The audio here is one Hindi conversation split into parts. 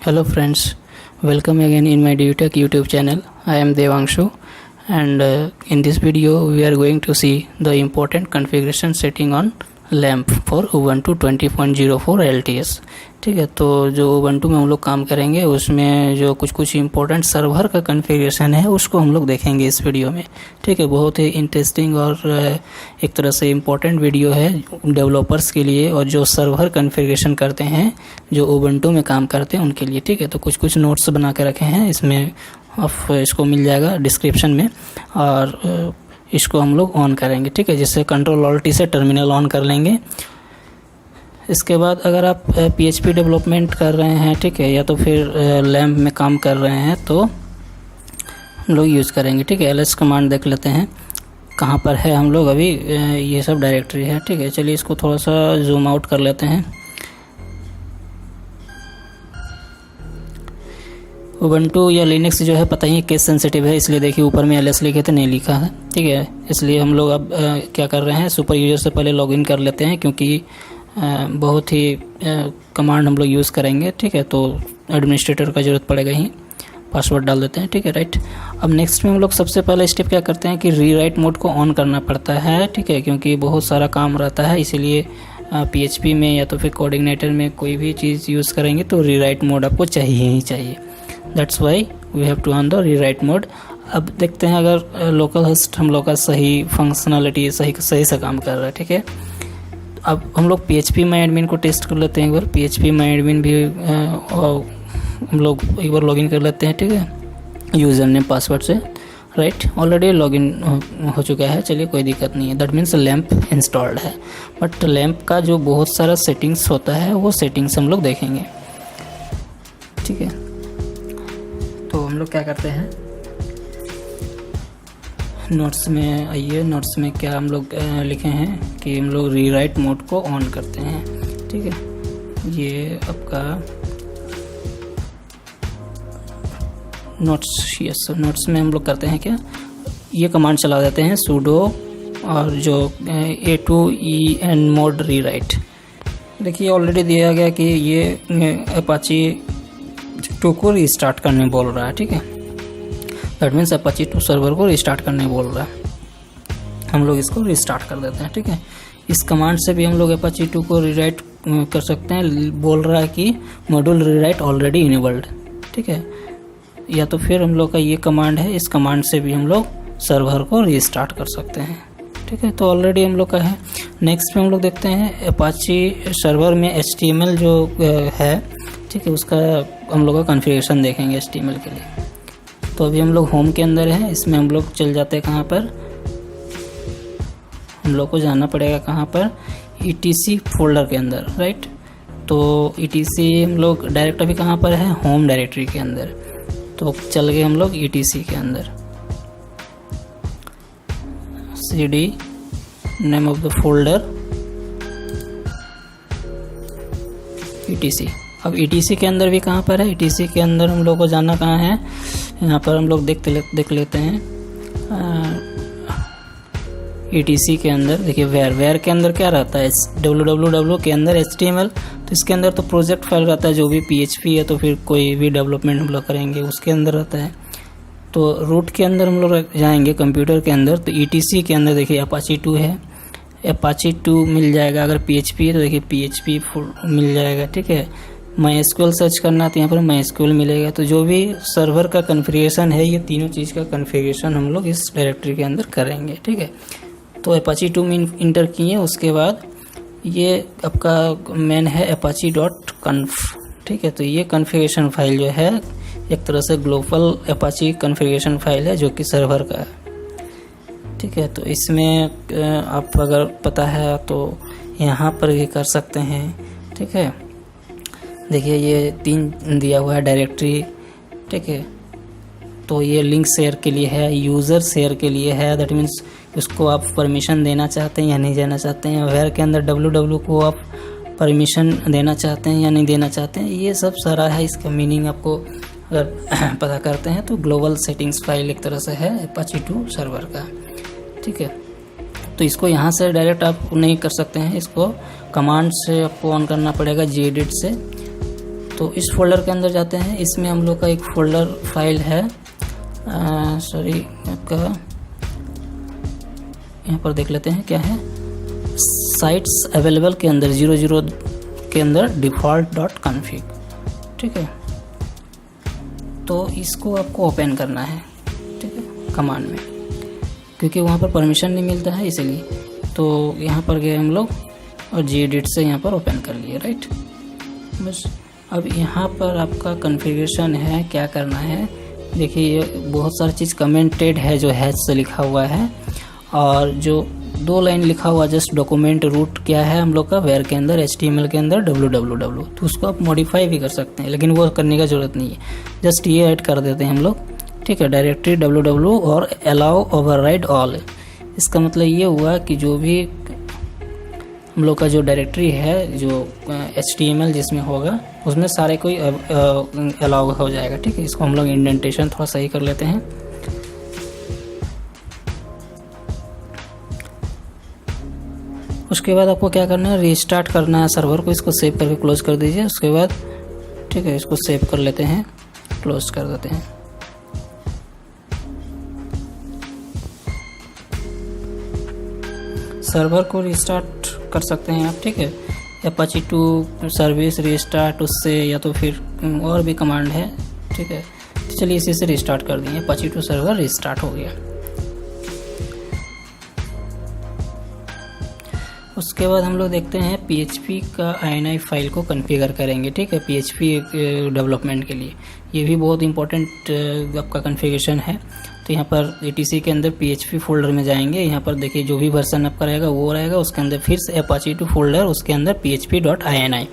Hello friends, welcome again in my DUTech YouTube channel. I am Devangshu and in this video we are going to see the important configuration setting on LAMP for Ubuntu 20.04 LTS। ठीक है, तो जो Ubuntu में हम लोग काम करेंगे उसमें जो कुछ इम्पोर्टेंट सर्वर का कॉन्फ़िगरेशन है उसको हम लोग देखेंगे इस वीडियो में। ठीक है, बहुत ही इंटरेस्टिंग और एक तरह से इम्पोर्टेंट वीडियो है डेवलपर्स के लिए और जो सर्वर कॉन्फ़िगरेशन करते हैं, जो Ubuntu में काम करते हैं उनके लिए। ठीक है, तो कुछ नोट्स बना के रखे हैं, इसमें आप इसको मिल जाएगा डिस्क्रिप्शन में और इसको हम लोग ऑन करेंगे। ठीक है, जिससे Ctrl+Alt से टर्मिनल ऑन कर लेंगे। इसके बाद अगर आप PHP डेवलपमेंट कर रहे हैं, ठीक है, या तो फिर लैम्प में काम कर रहे हैं तो हम लोग यूज़ करेंगे। ठीक है, ls कमांड देख लेते हैं कहाँ पर है हम लोग अभी। ये सब डायरेक्टरी है। ठीक है, चलिए इसको थोड़ा सा जूम आउट कर लेते हैं। Ubuntu या लिनक्स जो है पता ही केस सेंसिटिव है, इसलिए देखिए ऊपर में ls लिखे थे, नहीं लिखा है। ठीक है, इसलिए हम लोग अब क्या कर रहे हैं, सुपर यूज़र से पहले लॉगिन कर लेते हैं क्योंकि बहुत ही कमांड हम लोग यूज़ करेंगे। ठीक है, तो एडमिनिस्ट्रेटर का ज़रूरत पड़ेगा ही। पासवर्ड डाल देते हैं। ठीक है, राइट। अब नेक्स्ट में हम लोग सबसे पहले स्टेप क्या करते हैं कि रीराइट मोड को ऑन करना पड़ता है। ठीक है, क्योंकि बहुत सारा काम रहता है, इसीलिए PHP में या तो फिर कोऑर्डिनेटर में कोई भी चीज़ यूज़ करेंगे तो रीराइट मोड आपको चाहिए ही चाहिए। That's why we have to on the rewrite mode. अब देखते हैं अगर लोकल होस्ट हम लोग का सही फंक्शनलिटी सही से काम कर रहा है। ठीक है, अब हम लोग PHP माई एडमिन को टेस्ट कर लेते हैं एक बार। PHP माई एडमिन भी हम लोग एक बार लॉगिन कर लेते हैं। ठीक है, यूज़र नेम पासवर्ड से। राइट, ऑलरेडी लॉगिन हो चुका है, चलिए कोई दिक्कत नहीं है। दैट मीन्स लैम्प इंस्टॉल्ड है। बट लैम्प का जो बहुत सारा सेटिंग्स होता है वो सेटिंग्स हम लोग देखेंगे। ठीक है, तो हम लोग क्या करते हैं, नोट्स में आइए। नोट्स में क्या हम लोग लिखे हैं कि हम लोग रीराइट मोड को ऑन करते हैं। ठीक है, ये आपका नोट्स, यस, नोट्स में हम लोग करते हैं क्या, ये कमांड चला देते हैं sudo और जो a2en मोड रीराइट। देखिए ऑलरेडी दिया गया कि ये अपाची 2 को रिस्टार्ट करने बोल रहा है। ठीक है, दैट मीन्स अपाची 2 सर्वर को रिस्टार्ट करने बोल रहा है। हम लोग इसको रिस्टार्ट कर देते हैं। ठीक है, इस कमांड से भी हम लोग अपाची 2 को रीराइट कर सकते हैं। बोल रहा है कि मॉड्यूल रीराइट ऑलरेडी इनेबल्ड। ठीक है, या तो फिर हम लोग का ये कमांड है, इस कमांड से भी हम लोग सर्वर को रिस्टार्ट कर सकते हैं। ठीक है, तो ऑलरेडी हम लोग का है। नेक्स्ट में हम लोग देखते हैं अपाची सर्वर में HTML जो है, ठीक है, उसका हम लोग का कॉन्फ़िगरेशन देखेंगे HTML के लिए। तो अभी हम लोग होम के अंदर हैं, इसमें हम लोग चल जाते हैं कहाँ पर, हम लोग को जाना पड़ेगा कहाँ पर, ETC फोल्डर के अंदर। राइट, तो ETC हम लोग डायरेक्ट अभी कहाँ पर है, होम डायरेक्टरी के अंदर। तो चल गए हम लोग ETC के अंदर, CD name of the folder ETC। अब ETC के अंदर भी कहाँ पर है, ETC के अंदर हम लोग को जाना कहाँ है, यहाँ पर हम लोग देख लेते हैं। ETC के अंदर देखिए वेयर के अंदर क्या रहता है, www के अंदर HTML। तो इसके अंदर तो प्रोजेक्ट फाइल रहता है, जो भी PHP है तो फिर कोई भी डेवलपमेंट हम लोग करेंगे उसके अंदर रहता है। तो रूट के अंदर हम लोग जाएंगे कंप्यूटर के अंदर, तो ETC के अंदर देखिए अपाची 2 है, अपाची 2 मिल जाएगा। अगर PHP है तो देखिए PHP मिल जाएगा। ठीक है, MySQL सर्च करना तो यहाँ पर MySQL मिलेगा। तो जो भी सर्वर का कॉन्फ़िगरेशन है, ये तीनों चीज़ का कॉन्फ़िगरेशन हम लोग इस डायरेक्टरी के अंदर करेंगे। ठीक है, तो अपाची 2 में इंटर किए, उसके बाद ये आपका मेन है apache.conf। ठीक है, तो ये कॉन्फ़िगरेशन फाइल जो है एक तरह से ग्लोबल अपाची कॉन्फ़िगरेशन फाइल है जो कि सर्वर का है। ठीक है, तो इसमें आप अगर पता है तो यहाँ पर भी कर सकते हैं। ठीक है, देखिए ये 3 दिया हुआ है डायरेक्टरी। ठीक है, तो ये लिंक शेयर के लिए है, यूज़र शेयर के लिए है। दैट मीन्स उसको आप परमिशन देना चाहते हैं या नहीं देना चाहते हैं। वेयर के अंदर www को आप परमिशन देना चाहते हैं या नहीं देना चाहते हैं, ये सब सारा है। इसका मीनिंग आपको अगर पता करते हैं तो ग्लोबल सेटिंग्स फाइल एक तरह से है अपाची 2 सर्वर का। ठीक है, तो इसको यहाँ से डायरेक्ट आप नहीं कर सकते हैं, इसको कमांड से आपको ऑन करना पड़ेगा gedit से। तो इस फोल्डर के अंदर जाते हैं। इसमें हम लोग का एक फोल्डर फाइल है, सॉरी आपका यहाँ पर देख लेते हैं क्या है, साइट्स अवेलेबल के अंदर 00 के अंदर default.config, ठीक है। तो इसको आपको ओपन करना है, ठीक है, कमांड में, क्योंकि वहाँ पर परमिशन नहीं मिलता है इसलिए। तो यहाँ पर गए हम लोग और gedit से यहाँ पर ओपन कर लिए, राइट। बस अब यहाँ पर आपका कॉन्फ़िगरेशन है, क्या करना है देखिए, बहुत सारी चीज़ कमेंटेड है जो हैश से लिखा हुआ है, और जो 2 लाइन लिखा हुआ जस्ट डॉक्यूमेंट रूट क्या है हम लोग का वेयर के अंदर HTML के अंदर www, तो उसको आप मॉडिफाई भी कर सकते हैं, लेकिन वो करने का ज़रूरत नहीं है, जस्ट ये ऐड कर देते हैं हम लोग, ठीक है, डायरेक्टरी www और अलाउ ओवरराइड ऑल। इसका मतलब ये हुआ कि जो भी हम लोग का जो डायरेक्टरी है जो HTML जिसमें होगा उसमें सारे कोई अलाउ हो जाएगा, ठीक है। इसको हम लोग इंडेंटेशन थोड़ा सही कर लेते हैं। उसके बाद आपको क्या करना है, रीस्टार्ट करना है सर्वर को, इसको सेव करके क्लोज कर दीजिए। उसके बाद ठीक है, इसको सेव कर लेते हैं, क्लोज कर देते हैं। सर्वर को रीस्टार्ट कर सकते हैं आप, ठीक है, Apache 2 सर्विस रीस्टार्ट उससे, या तो फिर और भी कमांड है, ठीक है। तो चलिए इसी से रीस्टार्ट कर देंगे। Apache 2 सर्वर रीस्टार्ट हो गया। उसके बाद हम लोग देखते हैं PHP का INI फाइल को कॉन्फ़िगर करेंगे, ठीक है, PHP डेवलपमेंट के लिए। ये भी बहुत इंपॉर्टेंट आपका कॉन्फ़िगरेशन है। तो यहाँ पर etc के अंदर PHP फोल्डर में जाएंगे। यहाँ पर देखिए जो भी वर्जन आपका रहेगा वो रहेगा, उसके अंदर फिर से Apache 2 फोल्डर, उसके अंदर php.ini,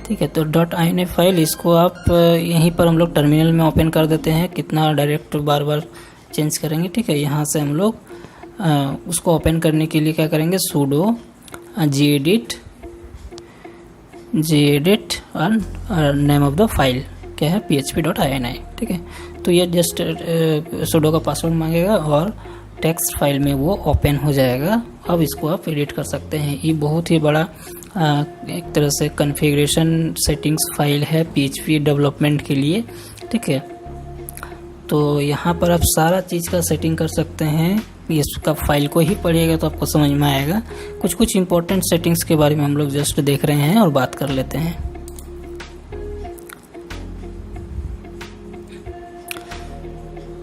ठीक है। तो .ini फाइल इसको आप यहीं पर हम लोग टर्मिनल में ओपन कर देते हैं। कितना डायरेक्ट बार बार चेंज करेंगे, ठीक है। यहाँ से हम लोग उसको ओपन करने के लिए क्या करेंगे, sudo gedit और नेम ऑफ द फाइल क्या है, php.ini, ठीक है। तो ये जस्ट sudo का पासवर्ड मांगेगा और टेक्स्ट फाइल में वो ओपन हो जाएगा। अब इसको आप एडिट कर सकते हैं। ये बहुत ही बड़ा एक तरह से कॉन्फ़िगरेशन सेटिंग्स फाइल है PHP डेवलपमेंट के लिए, ठीक है। तो यहाँ पर आप सारा चीज़ का सेटिंग कर सकते हैं। इसका फाइल को ही पढ़िएगा तो आपको समझ में आएगा। कुछ इंपॉर्टेंट सेटिंग्स के बारे में हम लोग जस्ट देख रहे हैं और बात कर लेते हैं।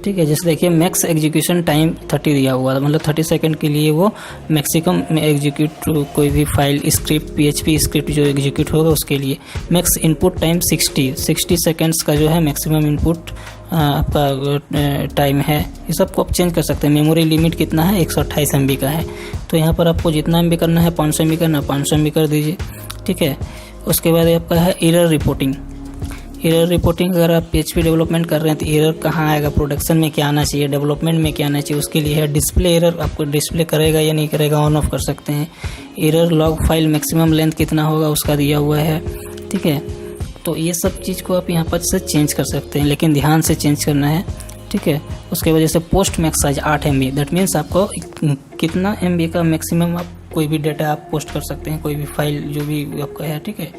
ठीक है, जैसे देखिए मैक्स एग्जीक्यूशन टाइम 30 दिया हुआ था, मतलब 30 सेकंड के लिए वो मैक्सिमम में एग्जीक्यूट कोई भी फाइल स्क्रिप्ट PHP स्क्रिप्ट जो एग्जीक्यूट होगा उसके लिए। मैक्स इनपुट टाइम 60 सेकंड्स का जो है मैक्सिमम इनपुट आपका टाइम है। ये सबको आप चेंज कर सकते हैं। मेमोरी लिमिट कितना है, 128 MB का है। तो यहाँ पर आपको जितना MB करना है, 500 MB करना है, 500 MB कर दीजिए, ठीक है। उसके बाद आपका है एरर रिपोर्टिंग। एरर रिपोर्टिंग अगर आप PHP डेवलपमेंट कर रहे हैं तो एरर कहाँ आएगा, प्रोडक्शन में क्या आना चाहिए, डेवलपमेंट में क्या आना चाहिए, उसके लिए है डिस्प्ले एरर। आपको डिस्प्ले करेगा या नहीं करेगा, ऑन ऑफ कर सकते हैं। Error log file maximum length कितना होगा उसका दिया हुआ है, ठीक है। तो ये सब चीज़ को आप यहाँ पर से चेंज कर सकते हैं, लेकिन ध्यान से चेंज करना है, ठीक है। उसके वजह से post max size 8 MB, that means आपको कितना MB का मैक्सिमम आप कोई भी डाटा आप पोस्ट कर सकते हैं, कोई भी फाइल जो भी आपका है, ठीक है।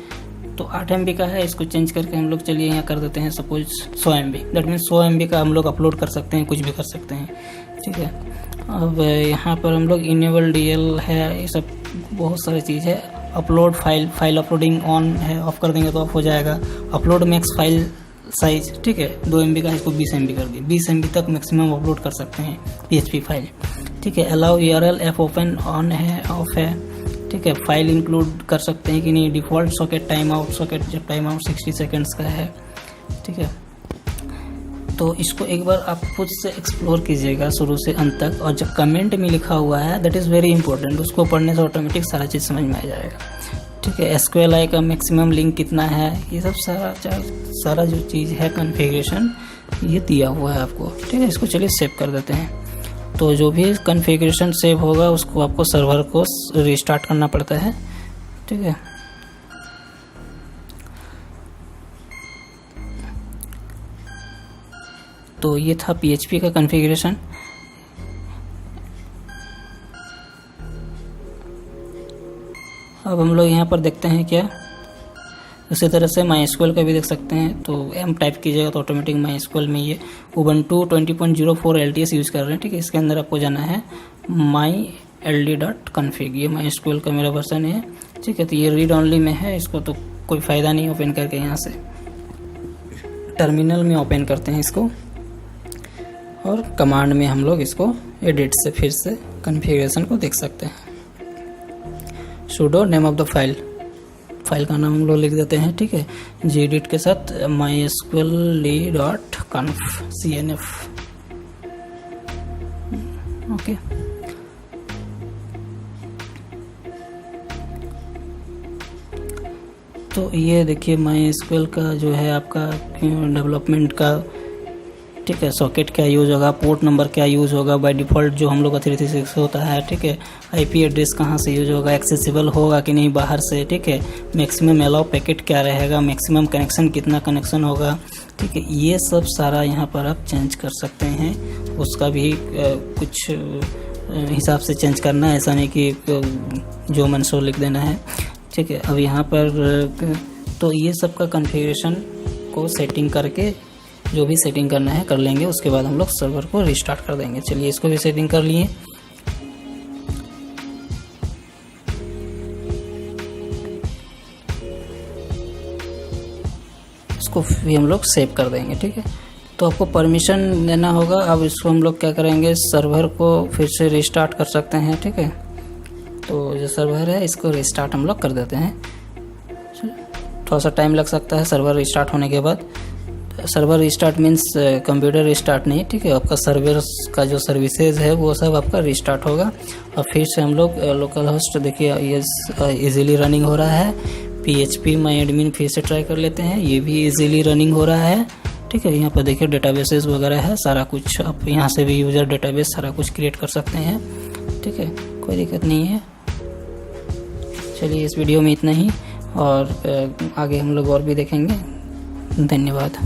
तो 8 MB का है, इसको चेंज करके हम लोग चलिए यहाँ कर देते हैं suppose 100 MB, that means 100 MB का हम लोग अपलोड कर सकते हैं, कुछ भी कर सकते हैं, ठीक है। अब यहाँ पर हम लोग इनेबल DL है, ये सब बहुत सारी चीज़ है। अपलोड फाइल अपलोडिंग ऑन है, ऑफ कर देंगे तो ऑफ हो जाएगा। अपलोड मैक्स फाइल साइज, ठीक है, 2 MB का इसको 20 MB कर दिए, 20 MB तक मैक्सिमम अपलोड कर सकते हैं PHP फाइल, ठीक है। Allow URL app open on है, ऑफ है, ठीक है। फाइल इंक्लूड कर सकते हैं कि नहीं। Default socket time out socket, जब टाइम आउट 60 सेकंड्स का है, ठीक है। तो इसको एक बार आप खुद से एक्सप्लोर कीजिएगा शुरू से अंत तक, और जो कमेंट में लिखा हुआ है दैट इज़ वेरी इंपॉर्टेंट, उसको पढ़ने से ऑटोमेटिक सारा चीज़ समझ में आ जाएगा, ठीक है। SQLi का मैक्सिमम लिंक कितना है, ये सब सारा जो चीज़ है कॉन्फ़िगरेशन ये दिया हुआ है आपको, ठीक है। इसको चलिए सेव कर देते हैं। तो जो भी कॉन्फ़िगरेशन सेव होगा उसको आपको सर्वर को रीस्टार्ट करना पड़ता है, ठीक है। तो ये था PHP का कॉन्फ़िगरेशन। अब हम लोग यहाँ पर देखते हैं क्या, उसी तरह से MySQL का भी देख सकते हैं, तो M टाइप कीजिएगा तो ऑटोमेटिक MySQL में ये Ubuntu 20.04 LTS यूज़ कर रहे हैं, ठीक है। इसके अंदर आपको जाना है myld.config, ये MySQL का मेरा वर्जन है, ठीक है। तो ये रीड ऑनली में है, इसको तो कोई फ़ायदा नहीं ओपन करके। यहाँ से टर्मिनल में ओपन करते हैं इसको, और कमांड में हम लोग इसको एडिट से फिर से कॉन्फ़िगरेशन को देख सकते हैं। sudo name of the file का नाम हम लोग लिख देते हैं, ठीक है, gedit के साथ mysql.conf cnf, ओके। तो ये देखिए MySQL का जो है आपका डेवलपमेंट का, ठीक है, सॉकेट क्या यूज़ होगा, पोर्ट नंबर क्या यूज़ होगा, बाय डिफ़ॉल्ट जो हम लोग का 336 होता है, ठीक है। IP एड्रेस कहाँ से यूज़ होगा, एक्सेसिबल होगा कि नहीं बाहर से, ठीक है। मैक्सिमम अलाउ पैकेट क्या रहेगा, मैक्सिमम कनेक्शन कितना कनेक्शन होगा, ठीक है। ये सब सारा यहाँ पर आप चेंज कर सकते हैं। उसका भी कुछ हिसाब से चेंज करना है, ऐसा नहीं कि जो मन सो लिख देना है, ठीक है। अब यहाँ पर तो ये सब का कॉन्फ़िगरेशन को सेटिंग करके जो भी सेटिंग करना है कर लेंगे, उसके बाद हम लोग सर्वर को रिस्टार्ट कर देंगे। चलिए इसको भी सेटिंग कर लिए। इसको भी हम लोग सेव कर देंगे, ठीक है। तो आपको परमिशन देना होगा। अब इसको हम लोग क्या करेंगे, सर्वर को फिर से रिस्टार्ट कर सकते हैं, ठीक है। तो जो सर्वर है इसको रिस्टार्ट हम लोग कर देते हैं। थोड़ा सा टाइम लग सकता है सर्वर रिस्टार्ट होने के बाद। Server restart means computer restart नहीं, ठीक है। आपका सर्वर का जो सर्विसेज है वो सब आपका रिस्टार्ट होगा, और फिर से हम लोग लोकल होस्ट देखिए ये इजीली रनिंग हो रहा है। PHP MyAdmin फिर से ट्राई कर लेते हैं, ये भी इजीली रनिंग हो रहा है, ठीक है। यहाँ पर देखिए डेटाबेसेस वगैरह है, सारा कुछ आप यहाँ से भी यूज़र डेटाबेस सारा कुछ क्रिएट कर सकते हैं, ठीक है, कोई दिक्कत नहीं है। चलिए इस वीडियो में इतना ही, और आगे हम लोग और भी देखेंगे। धन्यवाद।